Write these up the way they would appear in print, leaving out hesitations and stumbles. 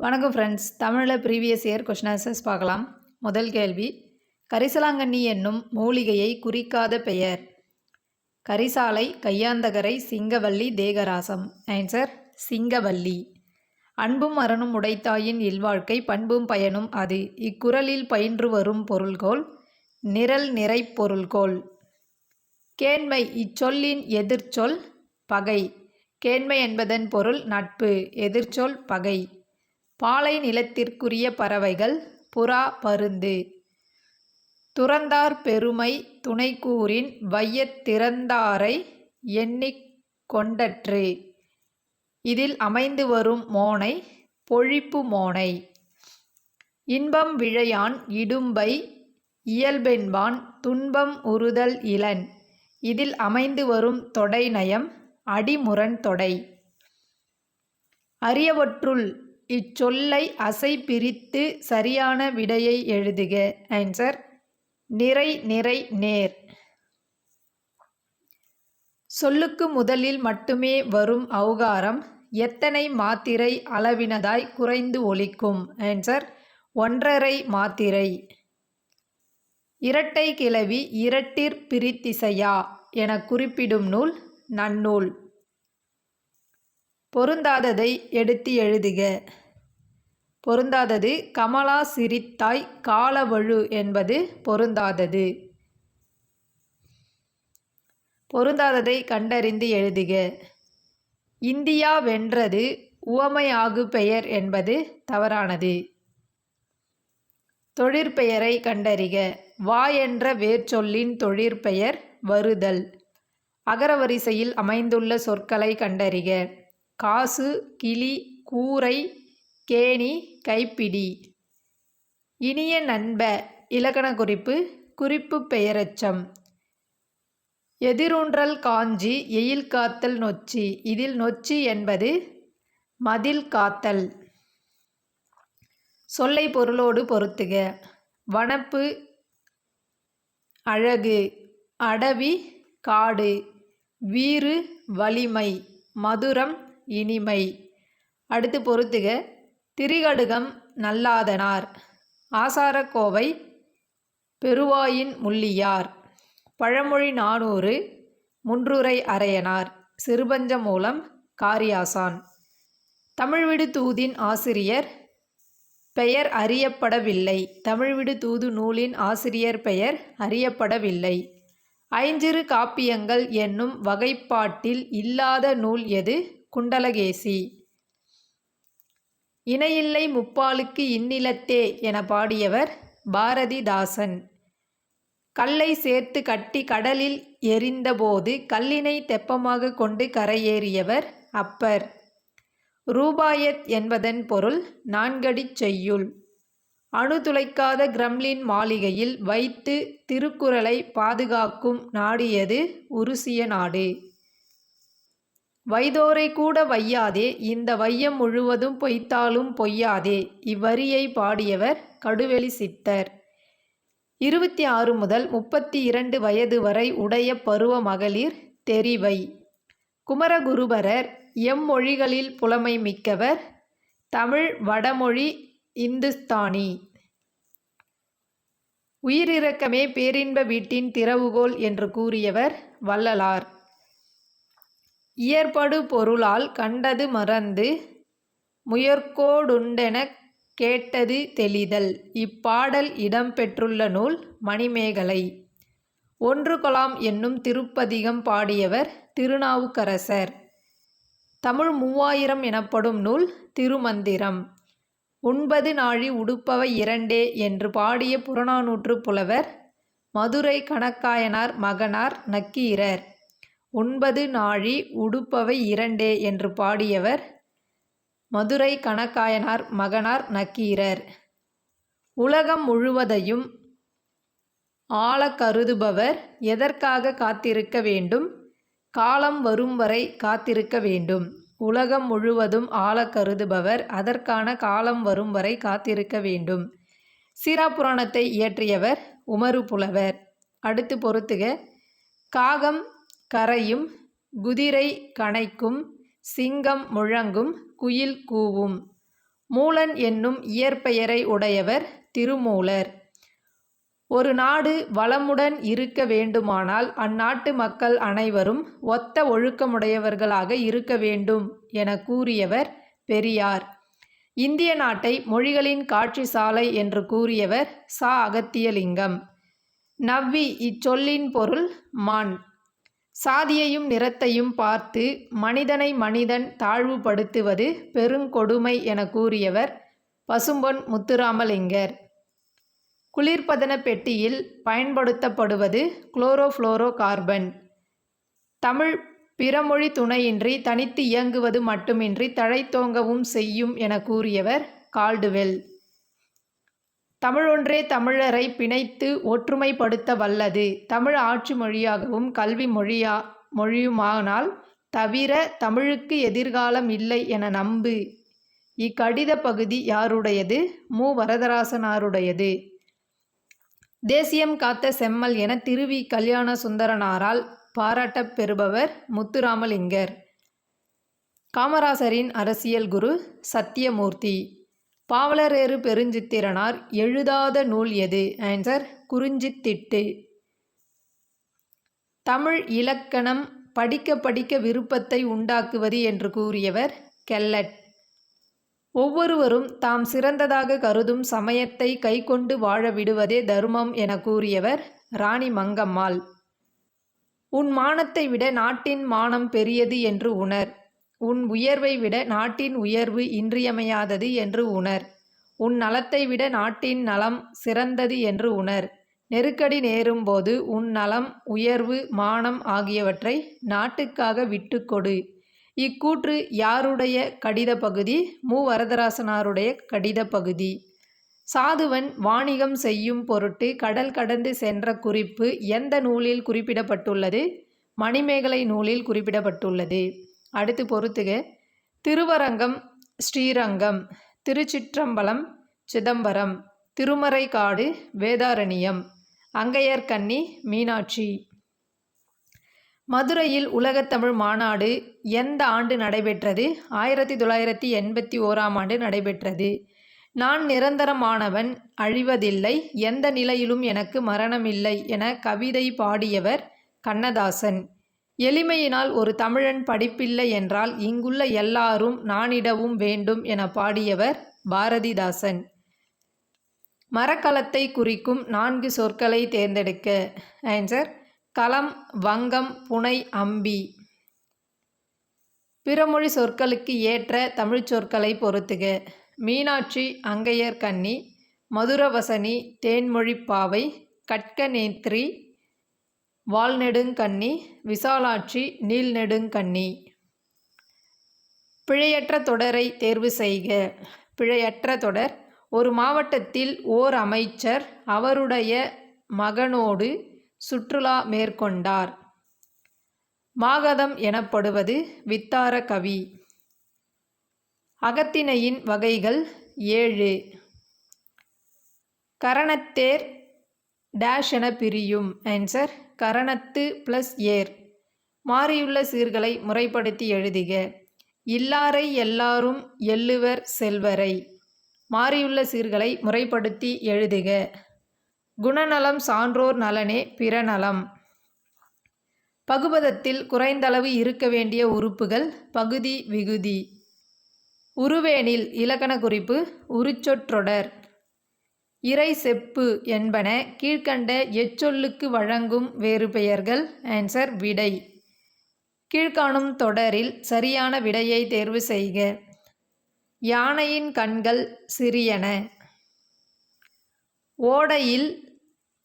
வணக்கம் ஃப்ரெண்ட்ஸ். தமிழில் previous year question answers பார்க்கலாம். முதல் கேள்வி, கரிசலாங்கண்ணி என்னும் மூலிகையை குறிக்காத பெயர்? கரிசாலை, கையாந்தகரை, சிங்கவல்லி, தேகராசம். ஆன்சர் சிங்கவல்லி. அன்பும் அறனும் உடைத்தாயின் இல்வாழ்க்கை பண்பும் பயனும் அது. இக்குறளில் பயின்று வரும் பொருள்கோள் நிரல் நிறை பொருள்கோள். கேண்மை இச்சொல்லின் எதிர்ச்சொல் பகை. கேண்மை என்பதன் பொருள் நட்பு, எதிர்ச்சொல் பகை. பாலை நிலத்திற்குரிய பறவைகள் புறா, பருந்து. துறந்தார் பெருமை துணைக்கூறின் வையத் திறந்தாரை எண்ணிக் கொண்டற்று. இதில் அமைந்து வரும் மோனை பொழிப்பு மோனை. இன்பம் விழையான் இடும்பை இயல்பென்பான் துன்பம் உறுதல் இலன். இதில் அமைந்து வரும் தொடை நயம் அடிமுரண் தொடை. அரியவற்றுள் இச்சொல்லை அசை பிரித்து சரியான விடையை எழுதுக. ஆன்சர் நிறை நிறை நேர். சொல்லுக்கு முதலில் மட்டுமே வரும் ஔகாரம் எத்தனை மாத்திரை அளவினதாய் குறைந்து ஒலிக்கும்? ஆன்சர் ஒன்றரை மாத்திரை. இரட்டை கிளவி இரட்டிற் பிரித்திசையா என குறிப்பிடும் நூல் நன்னூல். பொருந்தாததை எடுத்து எழுதுக. பொருந்தாதது கமலா சிரித்தாய் காலவழு என்பது பொருந்தாதது. பொருந்தாததை கண்டறிந்து எழுதுக. இந்தியா வென்றது உவமையாகு பெயர் என்பது தவறானது. தொழிற்பெயரை கண்டறிக. வா என்ற வேர்ச்சொல்லின் தொழிற்பெயர் வருதல். அகரவரிசையில் அமைந்துள்ள சொற்களை கண்டறிக. காசு, கிளி, கூரை, கேணி, கைப்பிடி. இனிய நண்ப இலக்கண குறிப்பு குறிப்பு பெயரெச்சம். எதிரூன்றல் காஞ்சி எயில் காத்தல் நொச்சி. இதில் நொச்சி என்பது மதில் காத்தல். சொல்லை பொருளோடு பொருத்துக. வனப்பு அழகு, அடவி காடு, வீறு வலிமை, மதுரம் இனிமை. அடுத்து பொருத்துக. திரிகடுகம் நல்லாதனார், ஆசாரக்கோவை பெருவாயின் முள்ளியார், பழமொழி 400 முன்றுரை அரையனார், சிறுபஞ்ச மூலம் காரியாசான். தமிழ்விடு தூதின் ஆசிரியர் பெயர் அறியப்படவில்லை. தமிழ்விடு தூது நூலின் ஆசிரியர் பெயர் அறியப்படவில்லை. ஐஞ்சிறு காப்பியங்கள் என்னும் வகைப்பாட்டில் இல்லாத நூல் எது? குண்டலகேசி. இணையில்லை முப்பாலுக்கு இந்நிலத்தே என பாடியவர் பாரதிதாசன். கல்லை சேர்த்து கட்டி கடலில் எறிந்தபோது கல்லினை தெப்பமாக கொண்டு கரையேறியவர் அப்பர். ரூபாயத் என்பதன் பொருள் நான்கடிச் செய்யுள். அணு துளைக்காத கிரெம்ளின் மாளிகையில் வைத்து திருக்குறளை பாதுகாக்கும் நாடு எது? உருசிய நாடு. வைதோரை கூட வையாதே இந்த வையம் முழுவதும் பொய்த்தாலும் பொய்யாதே. இவ்வரியை பாடியவர் கடுவெளி சித்தர். 26 முதல் 32 வயது வரை உடைய பருவ மகளிர் தெரிவை. குமரகுருபரர் எம்மொழிகளில் புலமை மிக்கவர்? தமிழ், வடமொழி, இந்துஸ்தானி. உயிரிரக்கமே பேரின்ப வீட்டின் திறவுகோல் என்று கூறியவர் வள்ளலார். இயற்படு பொருளால் கண்டது மறந்து முயற்கோடுண்டெனக் கேட்டது தெளிதல். இப்பாடல் இடம்பெற்றுள்ள நூல் மணிமேகலை. ஒன்று கொலாம் என்னும் திருப்பதிகம் பாடியவர் திருநாவுக்கரசர். தமிழ் 3000 எனப்படும் நூல் திருமந்திரம். உண்பது நாழி உடுப்பவை இரண்டே என்று பாடிய புறநானூற்று புலவர் மதுரை கணக்காயனார் மகனார் நக்கீரர். உண்பது நாழி உடுப்பவை இரண்டே என்று பாடியவர் மதுரை கணக்காயனார் மகனார் நக்கீரர். உலகம் முழுவதையும் ஆள கருதுபவர் எதற்காக காத்திருக்க வேண்டும்? காலம் வரும் வரை காத்திருக்க வேண்டும். உலகம் முழுவதும் ஆள கருதுபவர் அதற்கான காலம் வரும் வரை காத்திருக்க வேண்டும். சீராப்புராணத்தை இயற்றியவர் உமறு புலவர். அடுத்து பொருத்துக. காகம் கரையும், குதிரை கனைக்கும், சிங்கம் முழங்கும், குயில் கூவும். மூலன் என்னும் இயற்பெயரை உடையவர் திருமூலர். ஒரு நாடு வளமுடன் இருக்க வேண்டுமானால் அந்நாட்டு மக்கள் அனைவரும் ஒத்த ஒழுக்கமுடையவர்களாக இருக்க வேண்டும் என கூறியவர் பெரியார். இந்திய நாட்டை மொழிகளின் காட்சி சாலை என்று கூறியவர் ச. அகத்தியலிங்கம். நவ்வி இச்சொல்லின் பொருள் மான். சாதியையும் நிறத்தையும் பார்த்து மனிதனை மனிதன் தாழ்வுபடுத்துவது பெருங்கொடுமை என கூறியவர் பசும்பொன் முத்துராமலிங்கர். குளிர்பதன பெட்டியில் பயன்படுத்தப்படுவது குளோரோஃப்ளோரோ கார்பன். தமிழ் பிறமொழி துணையின்றி தனித்து இயங்குவது மட்டுமின்றி தழைத்தோங்கவும் செய்யும் என கூறியவர் கால்டுவெல். தமிழொன்றே தமிழரை பிணைத்து ஒற்றுமைப்படுத்த வல்லது. தமிழ் ஆட்சி மொழியாகவும் கல்வி மொழியுமானால் தவிர தமிழுக்கு எதிர்காலம் இல்லை என நம்பு. இக்கடித பகுதி யாருடையது? மு. வரதராசனாருடையது. தேசியம் காத்த செம்மல் என திருவி. கல்யாண சுந்தரனாரால் பாராட்டப் பெறுபவர் முத்துராமலிங்கர். காமராசரின் அரசியல் குரு சத்தியமூர்த்தி. பாவலரேறு பெருஞ்சித்திரனார் எழுதாத நூல் எது? ஆன்சர் குறிஞ்சித்திட்டு. தமிழ் இலக்கணம் படிக்க படிக்க விருப்பத்தை உண்டாக்குவது என்று கூறியவர் கெல்லட். ஒவ்வொருவரும் தாம் சிறந்ததாக கருதும் சமயத்தை கைக்கொண்டு வாழ விடுவதே தர்மம் என கூறியவர் ராணி மங்கம்மாள். உன் மானத்தை விட நாட்டின் மானம் பெரியது என்று உணர். உன் உயர்வை விட நாட்டின் உயர்வு இன்றியமையாதது என்று உணர். உன் நலத்தை விட நாட்டின் நலம் சிறந்தது என்று உணர். நெருக்கடி நேரும்போது உன் நலம், உயர்வு, மானம் ஆகியவற்றை நாட்டுக்காக விட்டுக்கொடு. இக்கூற்று யாருடைய கடித பகுதி? மு. வரதராசனாருடைய கடித பகுதி. சாதுவன் வாணிகம் செய்யும் பொருட்டு கடல் கடந்து சென்ற குறிப்பு எந்த நூலில் குறிப்பிடப்பட்டுள்ளது? மணிமேகலை நூலில் குறிப்பிடப்பட்டுள்ளது. அடுத்து பொறுத்துக. திருவரங்கம் ஸ்ரீரங்கம், திருச்சிற்றம்பலம் சிதம்பரம், திருமறைக்காடு வேதாரண்யம், அங்கையர்கண்ணி மீனாட்சி. மதுரையில் உலகத்தமிழ் மாநாடு எந்த ஆண்டு நடைபெற்றது? 1981ஆம் ஆண்டு நடைபெற்றது. நான் நிரந்தரமானவன், அழிவதில்லை, எந்த நிலையிலும் எனக்கு மரணமில்லை என கவிதை பாடியவர் கண்ணதாசன். எளிமையினால் ஒரு தமிழன் படிப்பில்லை என்றால் இங்குள்ள எல்லாரும் நாணிடவும் வேண்டும் என பாடியவர் பாரதிதாசன். மரக்கலத்தை குறிக்கும் 4 சொற்களை தேர்ந்தெடுக்க. ஆன்சர் களம், வங்கம், புனை, அம்பி. பிறமொழி சொற்களுக்கு ஏற்ற தமிழ்ச் சொற்களை பொறுத்துக. மீனாட்சி அங்கையர்கண்ணி, மதுரவசனி தேன்மொழிப்பாவை, கட்கநேத்ரி வால்நெடுங்கண்ணி, விசாலாட்சி நீள்நெடுங்கண்ணி. பிழையற்ற தொடரை தேர்வு செய்க. பிழையற்ற தொடர்: ஒரு மாவட்டத்தில் ஓர் அமைச்சர் அவருடைய மகனோடு சுற்றுலா மேற்கொண்டார். மாகதம் எனப்படுவது வித்தார கவி. அகத்திணையின் வகைகள் 7. கரணத்தேர் டேஷ் என பிரியும். ஆன்சர் கரணத்து + ஏர். மாறியுள்ள சீர்களை முறைப்படுத்தி எழுதுக. இல்லாரை எல்லாரும் எள்ளுவர் செல்வரை. மாறியுள்ள சீர்களை முறைப்படுத்தி எழுதுக. குணநலம் சான்றோர் நலனே பிறநலம். பகுபதத்தில் குறைந்தளவு இருக்க வேண்டிய உறுப்புகள் பகுதி, விகுதி. உருவேனில் இலக்கண குறிப்பு: உரிச்சொற்றொடர். இறை, செப்பு என்பன கீழ்க்கண்ட எச்சொல்லுக்கு வழங்கும் வேறு பெயர்கள். ஆன்சர் விடை. கீழ்காணும் தொடரில் சரியான விடையை தேர்வு செய்க. யானையின் கண்கள் சிறியன. ஓடையில்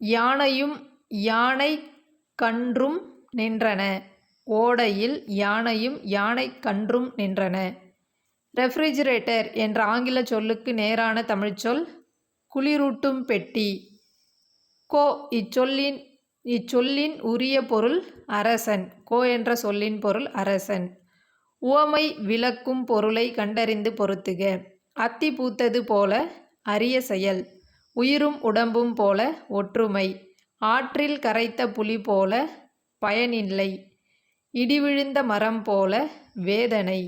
யானையும் யானை கன்றும் நின்றன. ஓடையில் யானையும் யானை கன்றும் நின்றன. ரெஃப்ரிஜிரேட்டர் என்ற ஆங்கில சொல்லுக்கு நேரான தமிழ்ச்சொல் குளிரூட்டும் பெட்டி. கோ இச்சொல்லின் உரிய பொருள் அரசன். கோ என்ற சொல்லின் பொருள் அரசன். உவமை விளக்கும் பொருளை கண்டறிந்து பொறுத்துக. அத்தி பூத்தது போல அரிய செயல். உயிரும் உடம்பும் போல ஒற்றுமை. ஆற்றில் கரைத்த புலி போல பயனில்லை. இடிவிழுந்த மரம் போல வேதனை.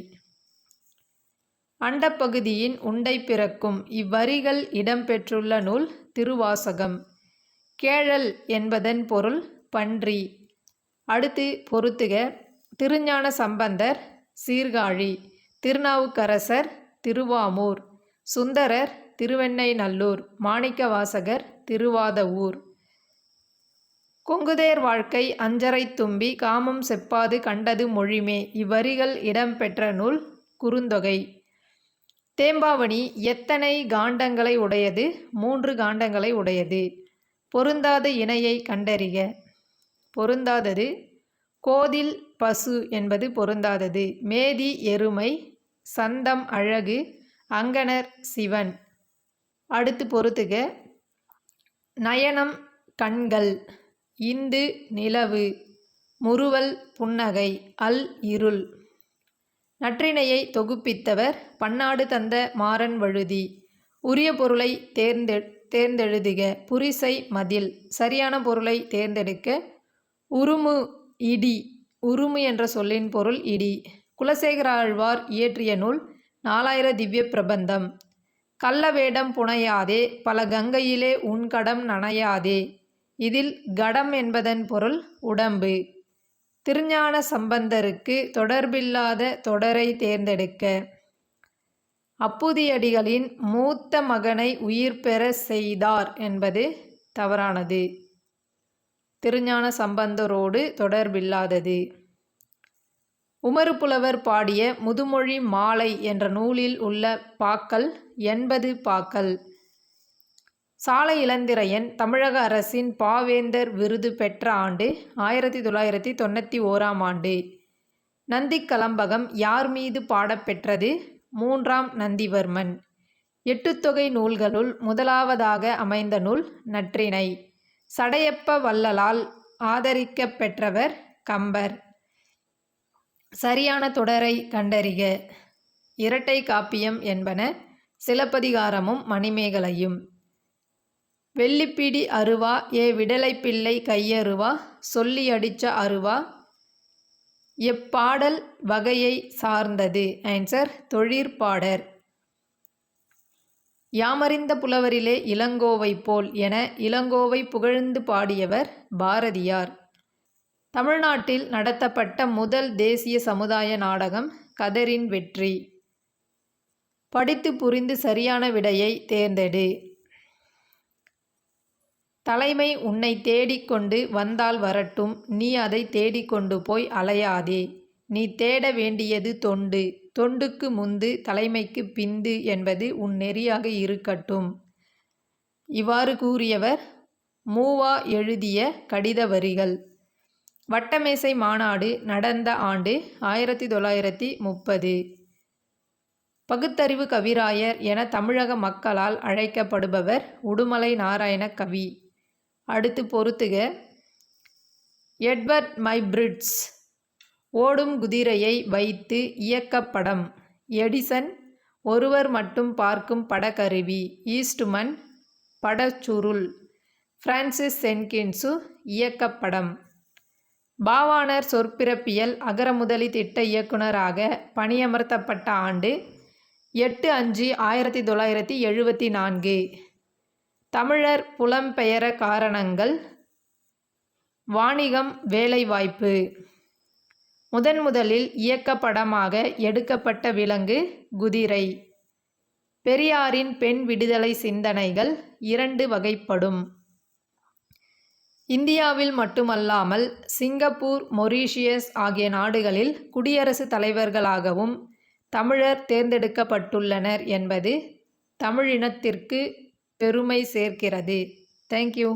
அண்டப்பகுதியின் உண்டை பிறக்கும். இவ்வரிகள் இடம்பெற்றுள்ள நூல் திருவாசகம். கேழல் என்பதன் பொருள் பன்றி. அடுத்து பொறுத்துக. திருஞான சம்பந்தர் சீர்காழி, திருநாவுக்கரசர் திருவாமூர், சுந்தரர் திருவெண்ணெய்நல்லூர், மாணிக்கவாசகர் திருவாதவூர். கொங்குதேர் வாழ்க்கை அஞ்சரை தும்பி காமம் செப்பாது கண்டது மொழிமே. இவ்வரிகள் இடம்பெற்ற நூல் குறுந்தொகை. தேம்பாவணி எத்தனை காண்டங்களை உடையது? 3 காண்டங்களை உடையது. பொருந்தாத இணையை கண்டறிக. பொருந்தாதது கோதில் பசு என்பது பொருந்தாதது. மேதி எருமை, சந்தம் அழகு, அங்கணர் சிவன். அடுத்து பொறுத்துக. நயனம் கண்கள், இந்து நிலவு, முறுவல் புன்னகை, அல் இருள். நற்றிணையை தொகுப்பித்தவர் பன்னாடு தந்த மாறன் வழுதி. உரிய பொருளை தேர்ந்தெழுதுக. புரிசை மதில். சரியான பொருளை தேர்ந்தெடுக்க. உருமு இடி. உருமு என்ற சொல்லின் பொருள் இடி. குலசேகர ஆழ்வார் இயற்றிய நூல் 4000 திவ்ய பிரபந்தம். கள்ள வேடம் புனையாதே பல கங்கையிலே உன் கடம் நனையாதே. இதில் கடம் என்பதன் பொருள் உடம்பு. திருஞான சம்பந்தருக்கு தொடர்பில்லாத தொடரை தேர்ந்தெடுக்க. அப்புதியடிகளின் மூத்த மகனை உயிர் பெற செய்தார் என்பது தவறானது. திருஞான சம்பந்தரோடு தொடர்பில்லாதது. உமறுப்புலவர் பாடிய முதுமொழி மாலை என்ற நூலில் உள்ள பாக்கள் 80 பாக்கள். சாலை இளந்திரையன் தமிழக அரசின் பாவேந்தர் விருது பெற்ற ஆண்டு 1991ஆம் ஆண்டு. நந்திக்கலம்பகம் யார் மீது பாடப்பெற்றது? 3ஆம் நந்திவர்மன். 8 தொகை நூல்களுள் முதலாவதாக அமைந்த நூல் நற்றிணை. சடையப்ப வள்ளலால் ஆதரிக்கப் பெற்றவர் கம்பர். சரியான தொடரை கண்டறிக. இரட்டை காப்பியம் என்பன சிலப்பதிகாரமும் மணிமேகலையும். வெள்ளிப்பிடி அருவா ஏ விடலைப்பிள்ளை கையருவா சொல்லி அடிச்ச அருவா எப்பாடல் வகையை சார்ந்தது? ஆன்சர் தொழிற்பாடர். யாமறிந்த புலவரிலே இளங்கோவை போல் என இளங்கோவை புகழ்ந்து பாடியவர் பாரதியார். தமிழ்நாட்டில் நடத்தப்பட்ட முதல் தேசிய சமுதாய நாடகம் கதரின் வெற்றி. படித்து புரிந்து சரியான விடையை தேர்ந்தெடு. தலைமை உன்னை தேடிக்கொண்டு வந்தால் வரட்டும், நீ அதை தேடிக்கொண்டு போய் அலையாதே. நீ தேட வேண்டியது தொண்டு, தொண்டுக்கு முந்து தலைமைக்கு பிந்து என்பது உன் நெறியாக இருக்கட்டும். இவ்வாறு கூறியவர் மூவா எழுதிய கடித வரிகள். வட்டமேசை மாநாடு நடந்த ஆண்டு 1930. பகுத்தறிவு கவிராயர் என தமிழக மக்களால் அழைக்கப்படுபவர் உடுமலை நாராயண கவி. அடுத்து பொறுத்துக. எட்வர்ட் மைப்ரிட்ஸ் ஓடும் குதிரையை வைத்து இயக்கப்படம். எடிசன் ஒருவர் மட்டும் பார்க்கும் படக்கருவி. ஈஸ்ட்மன் படச்சுருள். பிரான்சிஸ் சென்கின்சு இயக்கப்படம். பாவாணர் சொற்பிறப்பியல் அகரமுதலி திட்ட இயக்குனராக பணியமர்த்தப்பட்ட ஆண்டு 8/5/1974. தமிழர் புலம்பெயர காரணங்கள். வாணிகம், வேலைவாய்ப்பு. முதலில் இயக்கப்படமாக எடுக்கப்பட்ட விலங்கு குதிரை. பெரியாரின் பெண் விடுதலை சிந்தனைகள் 2 வகைப்படும். இந்தியாவில் மட்டுமல்லாமல் சிங்கப்பூர், மொரீஷியஸ் ஆகிய நாடுகளில் குடியரசுத் தலைவர்களாகவும் தமிழர் தேர்ந்தெடுக்கப்பட்டுள்ளனர் என்பது தமிழினத்திற்கு பெருமை சேர்க்கிறது. தேங்க்யூ.